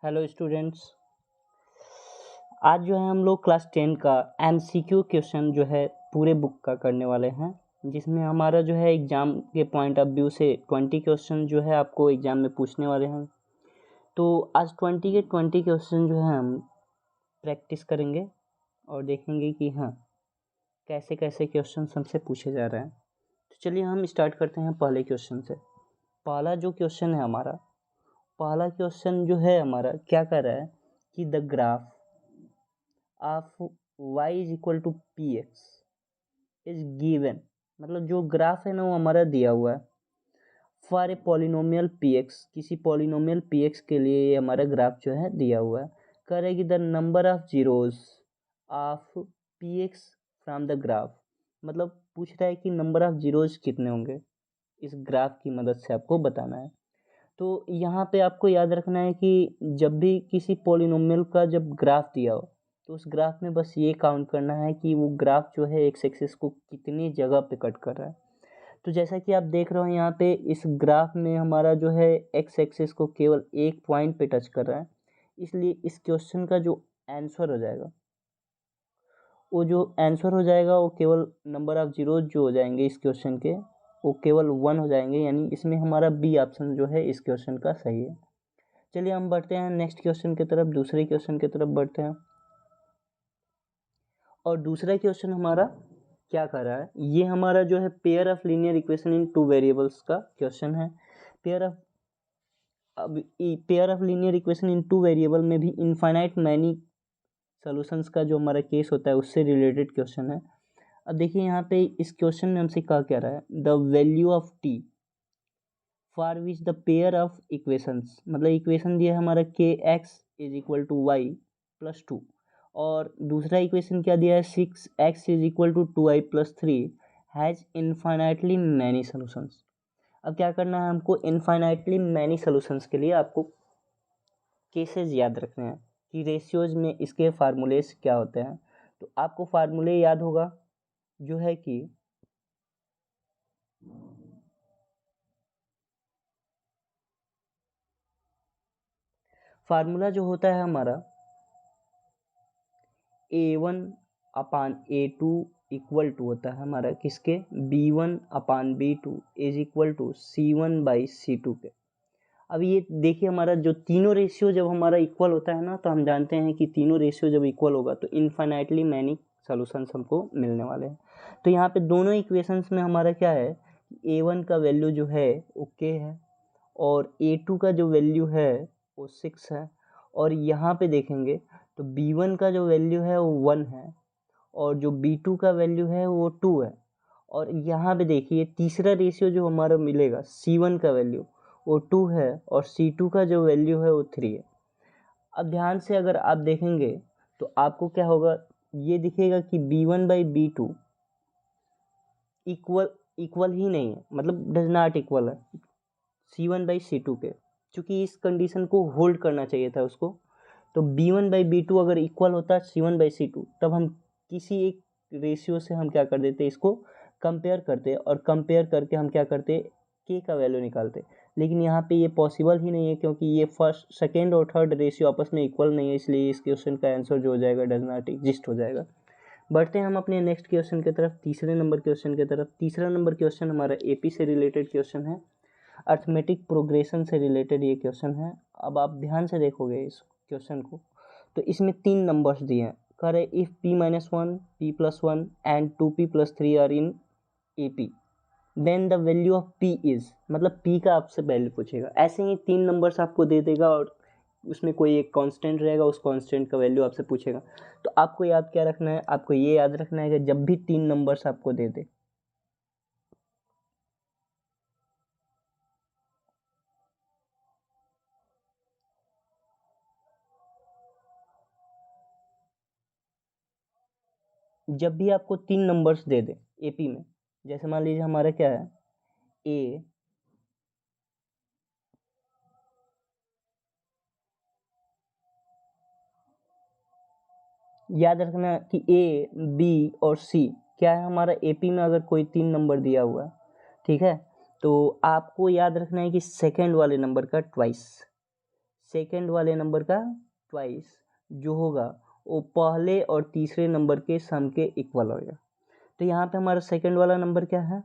Hello students, आज जो है हम लोग क्लास 10 का एमसीक्यू क्वेश्चन जो है पूरे बुक का करने वाले हैं, जिसमें हमारा जो है एग्ज़ाम के पॉइंट ऑफ व्यू से 20 क्वेश्चन जो है आपको एग्ज़ाम में पूछने वाले हैं। तो आज 20 के 20 क्वेश्चन जो है हम प्रैक्टिस करेंगे और देखेंगे कि हाँ कैसे कैसे क्वेश्चन हमसे पूछे जा रहे हैं। तो चलिए हम स्टार्ट करते हैं पहले क्वेश्चन से। पहला जो क्वेश्चन है हमारा, पहला क्वेश्चन जो है हमारा क्या कर रहा है कि the graph of y is equal to P X is given, मतलब जो ग्राफ है ना वो हमारा दिया हुआ है for a polynomial P x, किसी पॉलिनोमियल पी एक्स के लिए ये हमारा ग्राफ जो है दिया हुआ है। करेगी the number of zeros of P x from the graph, मतलब पूछ रहा है कि नंबर ऑफ जीरोस कितने होंगे, इस ग्राफ की मदद से आपको बताना है। तो यहाँ पे आपको याद रखना है कि जब भी किसी पॉलिनोमियल का जब ग्राफ दिया हो तो उस ग्राफ में बस ये काउंट करना है कि वो ग्राफ जो है एक्स एक्सिस को कितनी जगह पे कट कर रहा है। तो जैसा कि आप देख रहे हो यहाँ पे इस ग्राफ में हमारा जो है एक्स एक्सिस को केवल एक पॉइंट पे टच कर रहा है, इसलिए इस क्वेश्चन का जो आंसर हो जाएगा वो केवल नंबर ऑफ जीरोज जो हो जाएंगे इस क्वेश्चन के वो केवल 1 हो जाएंगे, यानी इसमें हमारा बी ऑप्शन जो है इस क्वेश्चन का सही है। चलिए हम बढ़ते हैं नेक्स्ट क्वेश्चन की तरफ, दूसरे क्वेश्चन की तरफ बढ़ते हैं। और दूसरा क्वेश्चन हमारा क्या कर रहा है, ये हमारा जो है pair of linear equation in two variables का क्वेश्चन है। Pair of linear equation in two variable में भी इनफाइनाइट मैनी सॉल्यूशंस का जो हमारा केस होता है उससे रिलेटेड क्वेश्चन है। अब देखिए यहाँ पे इस क्वेश्चन में हमसे कहा क्या रहा है, the value of T for which the pair of equations, मतलब इक्वेशन दिया है हमारा के X is equal to Y plus two, और दूसरा इक्वेशन क्या दिया है 6x is equal to 2i plus 3 has infinitely many solutions. अब क्या करना है हमको, इनफाइनाइटली मैनी सॉल्यूशंस के लिए आपको केसेस याद रखने हैं कि रेशियोज में इसके फार्मूलेस क्या होते हैं। तो आपको फार्मूले याद होगा जो है कि फार्मूला जो होता है हमारा A1 upon A2 equal to होता है हमारा किसके, B1 upon B2 is equal to C1 by C2 के। अब ये देखिए हमारा जो तीनों रेशियो जब हमारा इक्वल होता है ना, तो हम जानते हैं कि तीनों रेशियो जब इक्वल होगा तो इनफाइनाइटली मैनी सॉल्यूशंस हमको मिलने वाले हैं। तो यहाँ पे दोनों इक्वेशंस में हमारा क्या है, A1 का वैल्यू जो है वो K है और A2 का जो वैल्यू है वो 6 है, और यहाँ पे देखेंगे तो B1 का जो वैल्यू है वो 1 है और जो B2 का वैल्यू है वो 2 है। और यहाँ पे देखिए तीसरा रेशियो जो हमारा मिलेगा C1 का वैल्यू वो 2 है और C2 का जो वैल्यू है वो 3 है। अब ध्यान से अगर आप देखेंगे तो आपको क्या होगा, ये दिखेगा कि B1 बाई B2 इक्वल ही नहीं है, मतलब डज नॉट इक्वल है C1 बाई C2 के, क्योंकि इस कंडीशन को होल्ड करना चाहिए था उसको। तो B1 बाई B2 अगर इक्वल होता C1 बाई C2 तब हम किसी एक रेशियो से हम क्या कर देते, इसको कंपेयर करते और कंपेयर करके हम क्या करते K का वैल्यू निकालते। लेकिन यहाँ पे ये पॉसिबल ही नहीं है क्योंकि ये फर्स्ट सेकेंड और थर्ड रेशियो आपस में इक्वल नहीं है, इसलिए इस क्वेश्चन का आंसर जो हो जाएगा डज नॉट एग्जिस्ट हो जाएगा। बढ़ते हैं हम अपने नेक्स्ट क्वेश्चन की तरफ, तीसरे नंबर क्वेश्चन की तरफ। तीसरा नंबर क्वेश्चन हमारा AP से रिलेटेड क्वेश्चन है, अर्थमेटिक प्रोग्रेशन से रिलेटेड ये क्वेश्चन है। अब आप ध्यान से देखोगे इस क्वेश्चन को तो इसमें 3 नंबर्स दिए हैं। कह रहे if p-1 p+1 and 2p+3 are in AP then the value of p is, मतलब p का आपसे वैल्यू पूछेगा। ऐसे ही 3 नंबर्स आपको दे देगा और उसमें कोई एक कांस्टेंट रहेगा, उस कांस्टेंट का वैल्यू आपसे पूछेगा। तो आपको याद क्या रखना है, आपको ये याद रखना है कि जब भी 3 नंबर्स आपको दे दे जब भी आपको 3 नंबर्स दे दे AP में, जैसे मान लीजिए हमारा क्या है A, याद रखना कि A, B और C क्या है हमारा AP में, अगर कोई 3 नंबर दिया हुआ है, ठीक है, तो आपको याद रखना है कि सेकंड वाले नंबर का ट्वाइस, सेकंड वाले नंबर का ट्वाइस जो होगा वो पहले और तीसरे नंबर के सम के इक्वल होगा। तो यहाँ पे हमारा सेकंड वाला नंबर क्या है